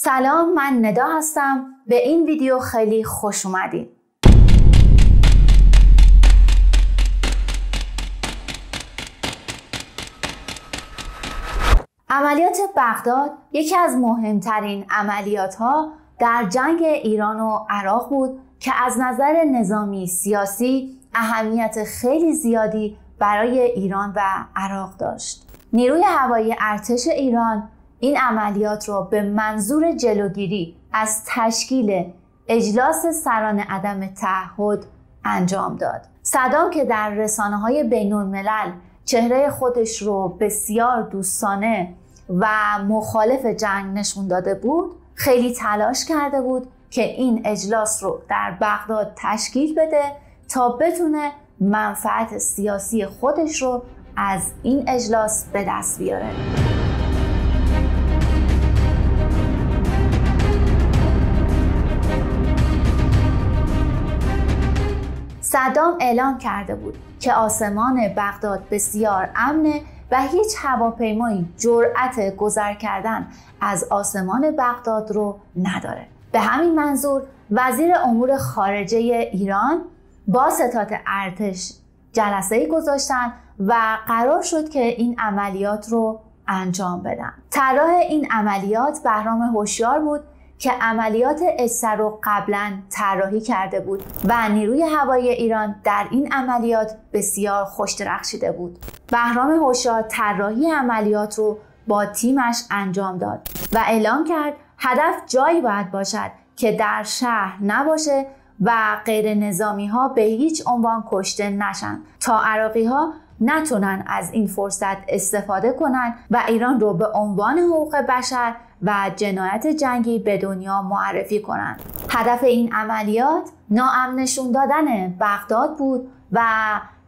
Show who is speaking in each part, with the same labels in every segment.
Speaker 1: سلام، من ندا هستم. به این ویدیو خیلی خوش اومدید. عملیات بغداد یکی از مهمترین عملیات‌ها در جنگ ایران و عراق بود که از نظر نظامی سیاسی اهمیت خیلی زیادی برای ایران و عراق داشت. نیروی هوایی ارتش ایران این عملیات را به منظور جلوگیری از تشکیل اجلاس سران عدم تعهد انجام داد. صدام که در رسانه‌های بین‌الملل چهره خودش رو بسیار دوستانه و مخالف جنگ نشون داده بود، خیلی تلاش کرده بود که این اجلاس رو در بغداد تشکیل بده تا بتونه منفعت سیاسی خودش رو از این اجلاس به دست بیاره. صدام اعلام کرده بود که آسمان بغداد بسیار امنه و هیچ هواپیمایی جرأت گذر کردن از آسمان بغداد رو نداره. به همین منظور وزیر امور خارجه ایران با ستاد ارتش جلسه‌ای گذاشتن و قرار شد که این عملیات رو انجام بدن. طراح این عملیات بهرام هوشیار بود که عملیات اجسر رو قبلا طراحی کرده بود و نیروی هوایی ایران در این عملیات بسیار خوش درخشیده بود. بهرام هوشیار طراحی عملیات رو با تیمش انجام داد و اعلام کرد هدف جایی باید باشد که در شهر نباشه و غیر نظامی ها به هیچ عنوان کشته نشن تا عراقی ها نتونن از این فرصت استفاده کنن و ایران رو به عنوان حقوق بشر و جنایت جنگی به دنیا معرفی کنن. هدف این عملیات ناامن نشون دادن بغداد بود و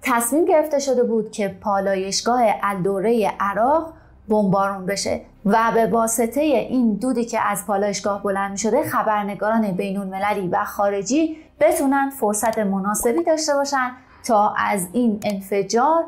Speaker 1: تصمیم گرفته شده بود که پالایشگاه الدوره عراق بمبارون بشه و به واسطه این دودی که از پالایشگاه بلند شده خبرنگاران بین‌المللی و خارجی بتونن فرصت مناسبی داشته باشن تا از این انفجار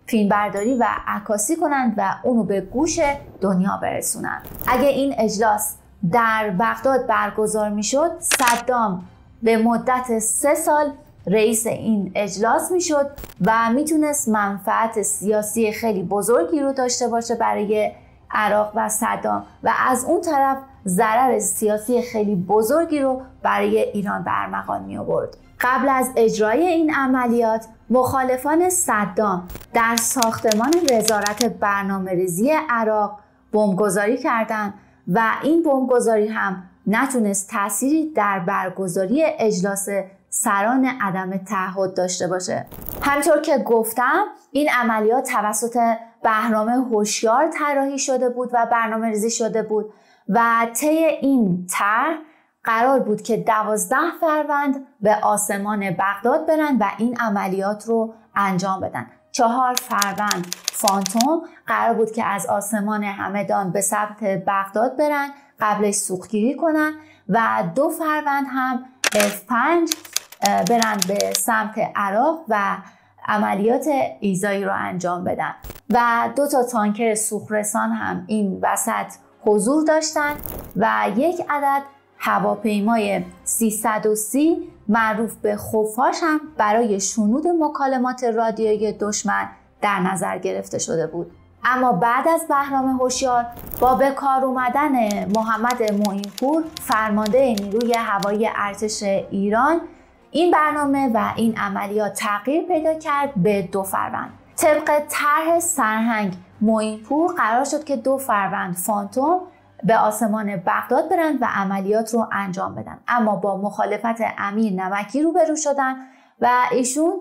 Speaker 1: فیلمبرداری و عکاسی کنند و اونو به گوش دنیا برسونن. اگه این اجلاس در بغداد برگزار میشد، صدام به مدت 3 سال رئیس این اجلاس میشد و میتونست منفعت سیاسی خیلی بزرگی رو داشته باشه برای عراق و صدام و از اون طرف ضرر سیاسی خیلی بزرگی رو برای ایران به ارمغان می آورد. قبل از اجرای این عملیات مخالفان صدام در ساختمان وزارت برنامه‌ریزی عراق بمبگذاری کردند و این بمبگذاری هم نتونست تأثیری در برگزاری اجلاس سران عدم تعهد داشته باشه. همطور که گفتم این عملیات توسط بهرام هوشیار طراحی شده بود و برنامه‌ریزی شده بود و طی این طرح قرار بود که 12 فروند به آسمان بغداد برن و این عملیات رو انجام بدن. 4 فروند فانتوم قرار بود که از آسمان همدان به سمت بغداد برن، قبلش سوختگیری کنن و 2 فروند هم F5 برن به سمت عراق و عملیات ایذایی رو انجام بدن و 2 تا تانکر سوخترسان هم این وسط حضور داشتن و 1 عدد هواپیمای 330 معروف به خفاش هم برای شنود مکالمات رادیویی دشمن در نظر گرفته شده بود. اما بعد از بهرام هوشیار با به کار اومدن محمد معین‌پور فرمانده نیروی هوایی ارتش ایران این برنامه و این عملیات تغییر پیدا کرد به 2 فروند. طبق طرح سرهنگ معین‌پور قرار شد که 2 فروند فانتوم به آسمان بغداد برن و عملیات رو انجام بدن، اما با مخالفت امیر نمکی روبرو شدن و ایشون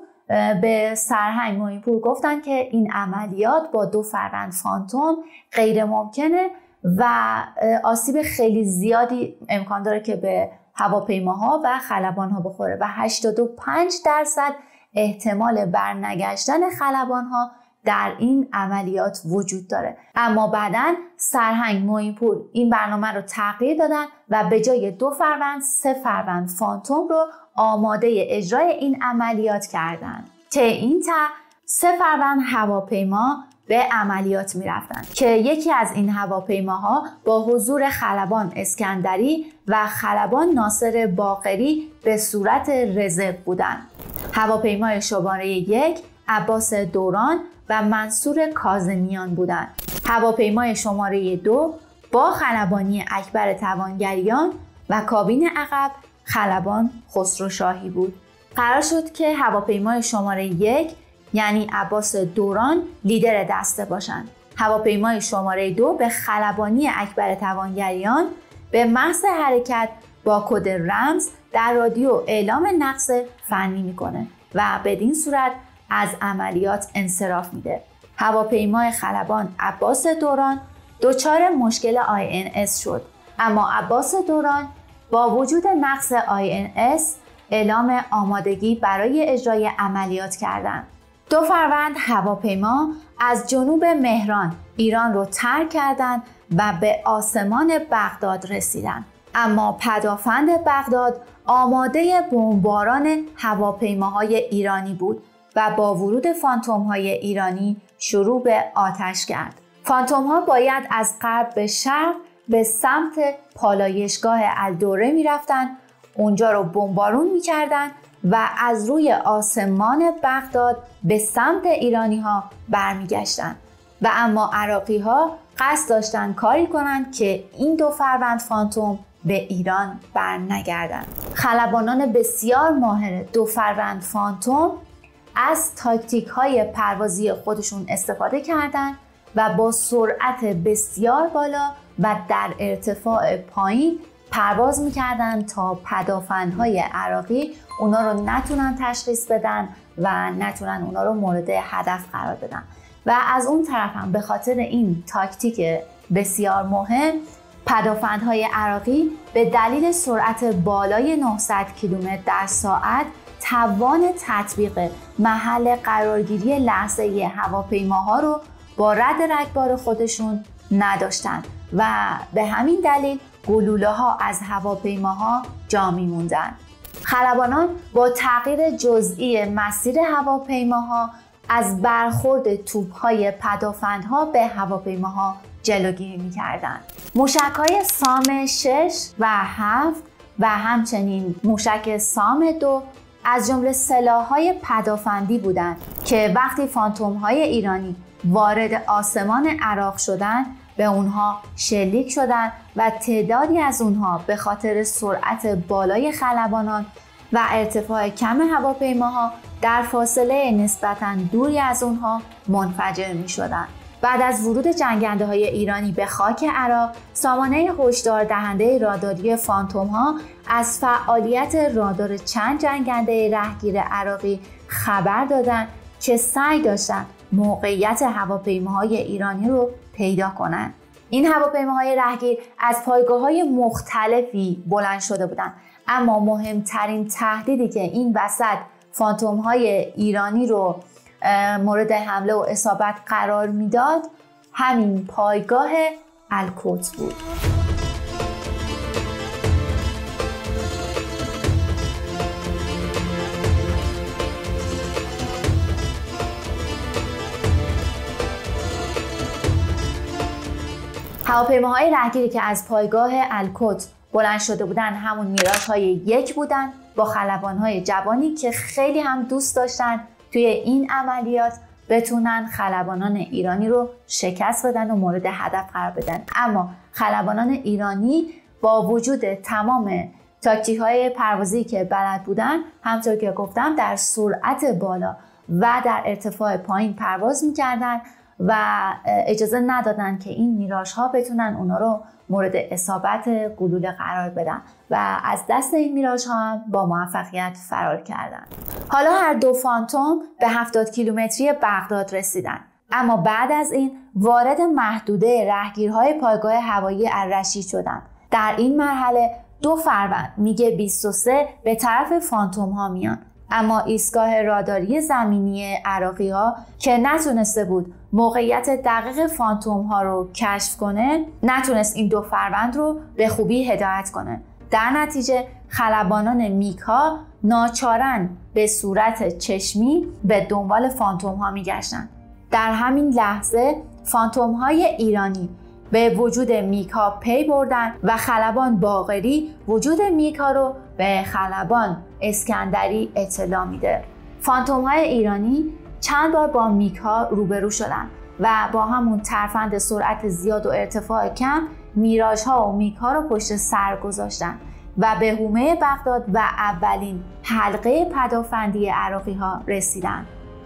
Speaker 1: به سرهنگ معین‌پور گفتن که این عملیات با 2 فروند فانتوم غیر ممکنه و آسیب خیلی زیادی امکان داره که به هواپیماها و خلبانها بخوره و 85% احتمال برنگشتن خلبانها در این عملیات وجود داره. اما بعداً سرهنگ معین‌پور این برنامه رو تغییر دادن و به جای 2 فروند 3 فروند فانتوم رو آماده اجرای این عملیات کردن. طی این 3 فروند هواپیما به عملیات میرفتند که یکی از این هواپیماها با حضور خلبان اسکندری و خلبان ناصر باقری به صورت رزرو بودند. هواپیمای شماره 1 عباس دوران و منصور کاظمیان بودند. هواپیمای شماره 2 با خلبانی اکبر توانگریان و کابین عقب خلبان خسرو شاهی بود. قرار شد که هواپیمای شماره 1 یعنی عباس دوران لیدر دسته باشند. هواپیمای شماره 2 به خلبانی اکبر توانگریان به محض حرکت با کد رمز در رادیو اعلام نقص فنی میکنه و بدین صورت از عملیات انصراف میده. هواپیمای خلبان عباس دوران دچار مشکل INS شد، اما عباس دوران با وجود نقص INS اعلام آمادگی برای اجرای عملیات کردند. 2 فروند هواپیما از جنوب مهران ایران رو ترک کردند و به آسمان بغداد رسیدند. اما پدافند بغداد آماده بمباران هواپیماهای ایرانی بود و با ورود فانتوم‌های ایرانی شروع به آتش کرد. فانتوم‌ها باید از غرب به شرق به سمت پالایشگاه الدوره می‌رفتند، اونجا رو بمبارون می‌کردند و از روی آسمان بغداد به سمت ایرانی‌ها برمیگشتند. و اما عراقی‌ها قصد داشتن کاری کنند که این 2 فروند فانتوم به ایران برنگردند. خلبانان بسیار ماهر 2 فروند فانتوم از تاکتیک‌های پروازی خودشون استفاده کردند و با سرعت بسیار بالا و در ارتفاع پایین پرواز می‌کردند تا پدافندهای عراقی اونا رو نتونن تشخیص بدن و نتونن اونا رو مورد هدف قرار بدن. و از اون طرف هم به خاطر این تاکتیک بسیار مهم پدافندهای عراقی به دلیل سرعت بالای 900 کیلومتر در ساعت توان تطبیق محل قرارگیری لحظه‌ای هواپیماها رو با رد رگبار خودشون نداشتند و به همین دلیل گلوله‌ها از هواپیماها جا می‌موندند. خلبانان با تغییر جزئی مسیر هواپیماها از برخورد توپ‌های پدافندها به هواپیماها جلوگیری می‌کردند. موشک‌های سام 6 و 7 و همچنین موشک سام 2 از جمله سلاح‌های پدافندی بودند که وقتی فانتوم‌های ایرانی وارد آسمان عراق شدند به اونها شلیک شدند و تعدادی از اونها به خاطر سرعت بالای خلبانان و ارتفاع کم هواپیماها در فاصله نسبتاً دوری از اونها منفجر می شدند. بعد از ورود جنگنده‌های ایرانی به خاک عراق، سامانه هشدار دهنده راداری فانتوم‌ها از فعالیت رادار چند جنگنده رهگیر عراقی خبر دادند که سعی داشتند موقعیت هواپیماهای ایرانی رو پیدا کنند. این هواپیماهای رهگیر از پایگاه‌های مختلفی بلند شده بودند، اما مهمترین تهدیدی که این وسط فانتوم‌های ایرانی رو مورد حمله و اصابت قرار میداد همین پایگاه الکوت بود. هواپیماهای رهگیری که از پایگاه الکوت بلند شده بودن همون میراژهای 1 بودن با خلبانهای جوانی که خیلی هم دوست داشتن توی این عملیات بتونن خلبانان ایرانی رو شکست بدن و مورد هدف قرار بدن. اما خلبانان ایرانی با وجود تمام تاکتیک‌های پروازی که بلد بودن، همطور که گفتم در سرعت بالا و در ارتفاع پایین پرواز می‌کردن و اجازه ندادن که این میراژها بتونن اونا رو مورد اصابت گلوله قرار بدن و از دست این میراژها هم با موفقیت فرار کردن. حالا هر 2 فانتوم به 70 کیلومتری بغداد رسیدن، اما بعد از این وارد محدوده رهگیرهای پایگاه هوایی الرشید شدند. در این مرحله 2 فروند میگ 23 به طرف فانتوم ها میان، اما ایستگاه راداری زمینی عراقی ها که نتونسته بود موقعیت دقیق فانتوم ها رو کشف کنه، نتونست این 2 فروند رو به خوبی هدایت کنه. در نتیجه خلبانان میگ ها ناچارن به صورت چشمی به دنبال فانتوم ها میگشتن. در همین لحظه فانتوم‌های ایرانی به وجود میکا پی بردن و خلبان باقری وجود میکا رو به خلبان اسکندری اطلاع میده. فانتوم‌های ایرانی چند بار با میکا روبرو شدن و با همون ترفند سرعت زیاد و ارتفاع کم میراژها و میکا رو پشت سر گذاشتن و به حومه بغداد و اولین حلقه پدافندی عراقی‌ها رسیدن.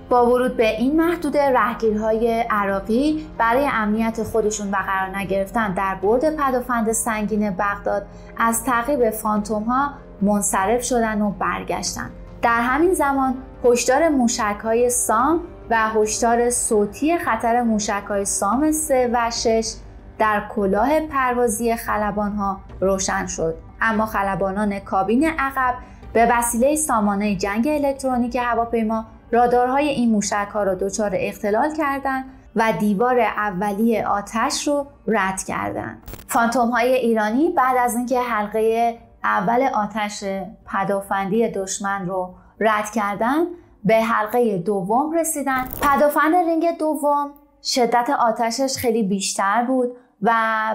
Speaker 1: با ورود به این محدوده رهگیرهای عراقی برای امنیت خودشون و قرار نگرفتن در برد پدافند سنگین بغداد از تعقیب فانتوم‌ها منصرف شدن و برگشتن. در همین زمان هشدار موشک‌های سام و هشدار صوتی خطر موشک‌های سام 3 و 6 در کلاه پروازی خلبان‌ها روشن شد. اما خلبانان کابین عقب به وسیله سامانه جنگ الکترونیک هواپیما رادارهای این موشک‌ها را دچار اختلال کردند و دیوار اولیه آتش رو رد کردند. فانتوم‌های ایرانی بعد از اینکه حلقه اول آتش پدافندی دشمن رو رد کردند، به حلقه دوم رسیدن. پدافند رینگ دوم شدت آتشش خیلی بیشتر بود و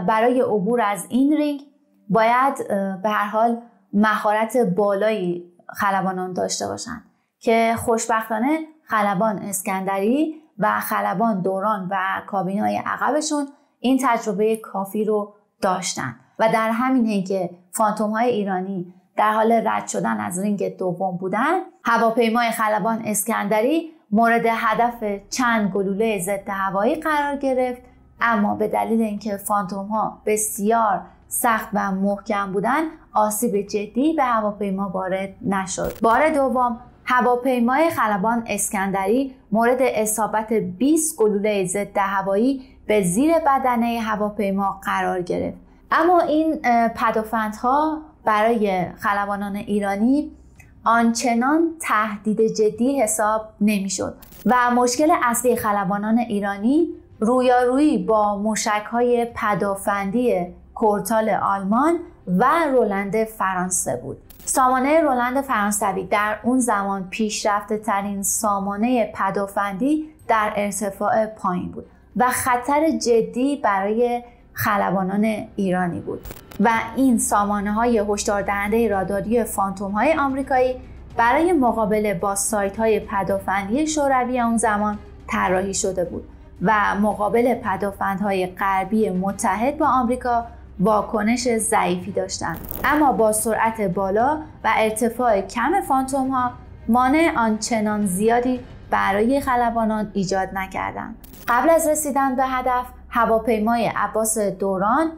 Speaker 1: برای عبور از این رینگ باید به هر حال مهارت بالایی خلبانان داشته باشند که خوشبختانه خلبان اسکندری و خلبان دوران و کابین‌های عقبشون این تجربه کافی رو داشتن و در همین حین که فانتوم‌های ایرانی در حال رد شدن از رینگ دوم بودن، هواپیمای خلبان اسکندری مورد هدف چند گلوله ضد هوایی قرار گرفت، اما به دلیل اینکه فانتوم‌ها بسیار سخت و محکم بودن آسیب جدی به هواپیما وارد نشد. بار دوم هواپیمای خلبان اسکندری مورد اصابت 20 گلوله ضد هوایی به زیر بدنه هواپیما قرار گرفت. اما این پدافندها برای خلبانان ایرانی آنچنان تهدید جدی حساب نمیشد و مشکل اصلی خلبانان ایرانی رویارویی با موشک‌های پدافندی کورتال آلمان و رولند فرانسه بود. سامانه رولند فرانسوی در اون زمان پیشرفته ترین سامانه پدافندی در ارتفاع پایین بود و خطر جدی برای خلبانان ایرانی بود و این سامانه های هشدار دهنده راداری فانتوم های آمریکایی برای مقابله با سایت های پدافندی شوروی اون زمان طراحی شده بود و مقابل پدافندهای غربی متحد با آمریکا واکنش ضعیفی داشتند، اما با سرعت بالا و ارتفاع کم فانتوم ها مانع آنچنان زیادی برای خلبانان ایجاد نکردند. قبل از رسیدن به هدف هواپیمای عباس دوران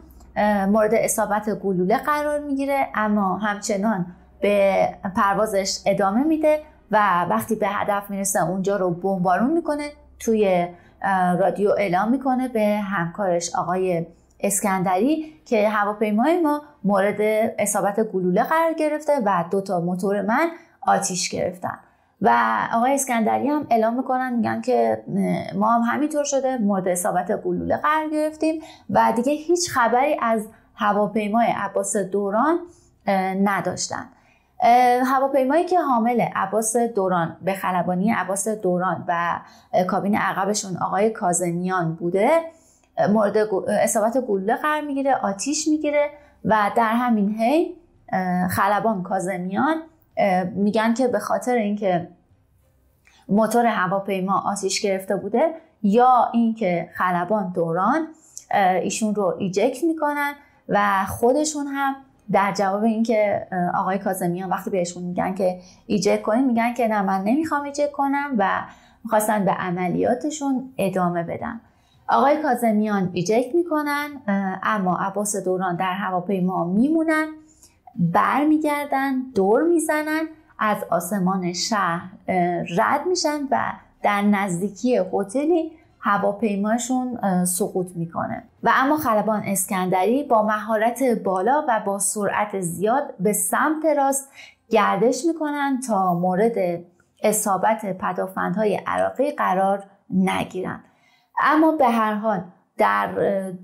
Speaker 1: مورد اصابت گلوله قرار میگیره، اما همچنان به پروازش ادامه میده و وقتی به هدف میرسه اونجا رو بمبارون میکنه. توی رادیو اعلام میکنه به همکارش آقای اسکندری که هواپیمای ما مورد اصابت گلوله قرار گرفته و 2 موتور من آتیش گرفتن و آقای اسکندری هم اعلام میکنن، میگن که ما هم همینطور شده، مورد اصابت گلوله قرار گرفتیم و دیگه هیچ خبری از هواپیمای عباس دوران نداشتن. هواپیمایی که حامل عباس دوران به خلبانی عباس دوران و کابین عقبشون آقای کاظمیان بوده مورد اصابت گلوله قرار میگیره، آتیش میگیره و در همین حین خلبان کاظمیان میگن که به خاطر اینکه موتور هواپیما آتیش گرفته بوده یا اینکه خلبان دوران ایشون رو ایجکت میکنن و خودشون هم در جواب اینکه آقای کاظمیان وقتی بهشون میگن که ایجکت کنین میگن که نه من نمیخوام ایجکت کنم و میخواستن به عملیاتشون ادامه بدن. آقای کاظمیان ایجکت میکنن اما عباس دوران در هواپیما میمونن، برمیگردن، دور میزنن، از آسمان شهر رد میشن و در نزدیکی هتلی هواپیماشون سقوط میکنه و اما خلبان اسکندری با مهارت بالا و با سرعت زیاد به سمت راست گردش میکنن تا مورد اصابت پدافندهای عراقی قرار نگیرن. اما به هر حال در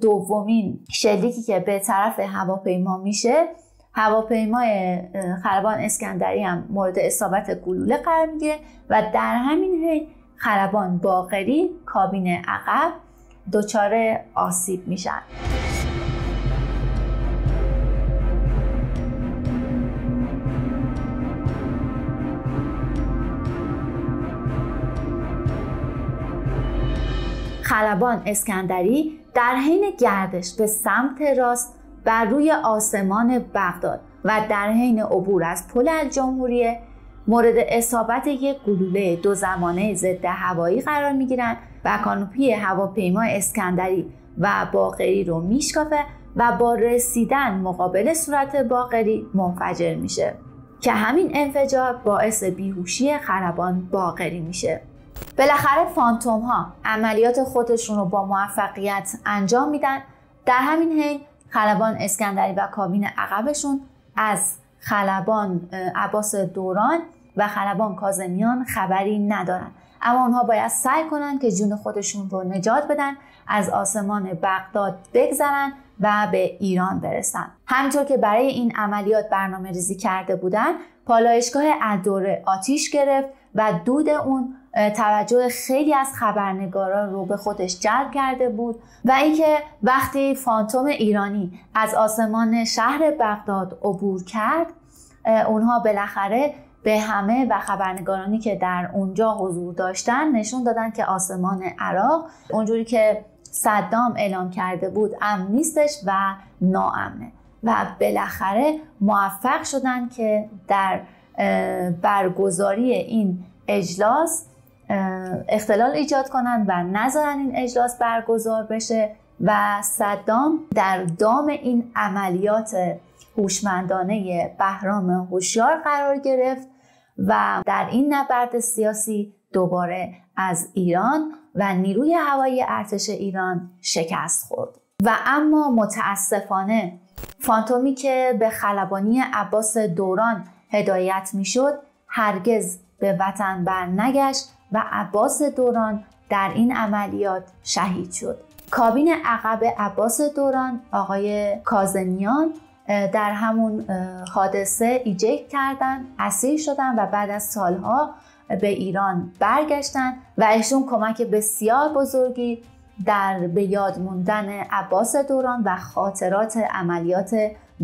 Speaker 1: دومین شلیکی که به طرف هواپیما میشه، هواپیمای خلبان اسکندری هم مورد اصابت گلوله قرار میگیره و در همین حین خلبان باقری کابین عقب دچار آسیب میشن. خلبان اسکندری در حین گردش به سمت راست بر روی آسمان بغداد و در حین عبور از پل الجمهوریه مورد اصابت یک گلوله دو زمانه ضد هوایی قرار میگیرند و کانوپی هواپیمای اسکندری و باقری رو میشکافه و با رسیدن مقابل صورت باقری منفجر میشه که همین انفجار باعث بیهوشی خلبان باقری میشه. بالاخره فانتوم ها عملیات خودشون رو با موفقیت انجام میدن. در همین حین خلبان اسکندری و کابین عقبشون از خلبان عباس دوران و خلبان کاظمیان خبری ندارن، اما اونها باید سعی کنن که جون خودشون رو نجات بدن، از آسمان بغداد بگذرن و به ایران برسن. همینطور که برای این عملیات برنامه ریزی کرده بودن، پالایشگاه الدوره آتیش گرفت و دود اون توجه خیلی از خبرنگاران رو به خودش جلب کرده بود و اینکه وقتی فانتوم ایرانی از آسمان شهر بغداد عبور کرد، اونها بالاخره به همه و خبرنگارانی که در اونجا حضور داشتن نشون دادن که آسمان عراق اونجوری که صدام اعلام کرده بود امن نیستش و ناامنه و بالاخره موفق شدن که در برگزاری این اجلاس اختلال ایجاد کنن و نذارن این اجلاس برگزار بشه و صدام در دام این عملیات هوشمندانه بهرام هوشیار قرار گرفت و در این نبرد سیاسی دوباره از ایران و نیروی هوایی ارتش ایران شکست خورد. و اما متاسفانه فانتومی که به خلبانی عباس دوران هدایت میشد هرگز به وطن برنگشت و عباس دوران در این عملیات شهید شد. کابین عقب عباس دوران آقای کاظمیان در همون حادثه ایجکت کردن، اسیر شدن و بعد از سالها به ایران برگشتن و ایشون کمک بسیار بزرگی در به یاد موندن عباس دوران و خاطرات عملیات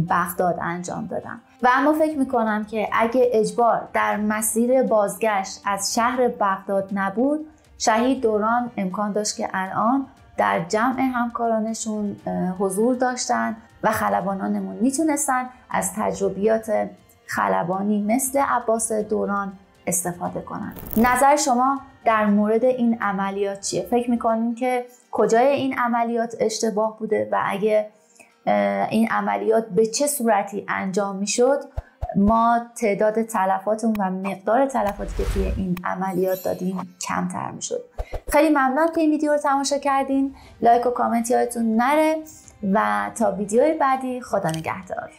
Speaker 1: بغداد انجام دادن. و اما فکر میکنم که اگه اجبار در مسیر بازگشت از شهر بغداد نبود، شهید دوران امکان داشت که الان در جمع همکارانشون حضور داشتن و خلبانانمون میتونستن از تجربیات خلبانی مثل عباس دوران استفاده کنن. نظر شما در مورد این عملیات چیه؟ فکر میکنین که کجای این عملیات اشتباه بوده و اگه این عملیات به چه صورتی انجام میشد ما تعداد تلفاتمون و مقدار تلفاتی که توی این عملیات دادیم کمتر میشد؟ خیلی ممنونم که این ویدیو رو تماشا کردین. لایک و کامنت یادتون نره و تا ویدیوی بعدی خدا نگهدار.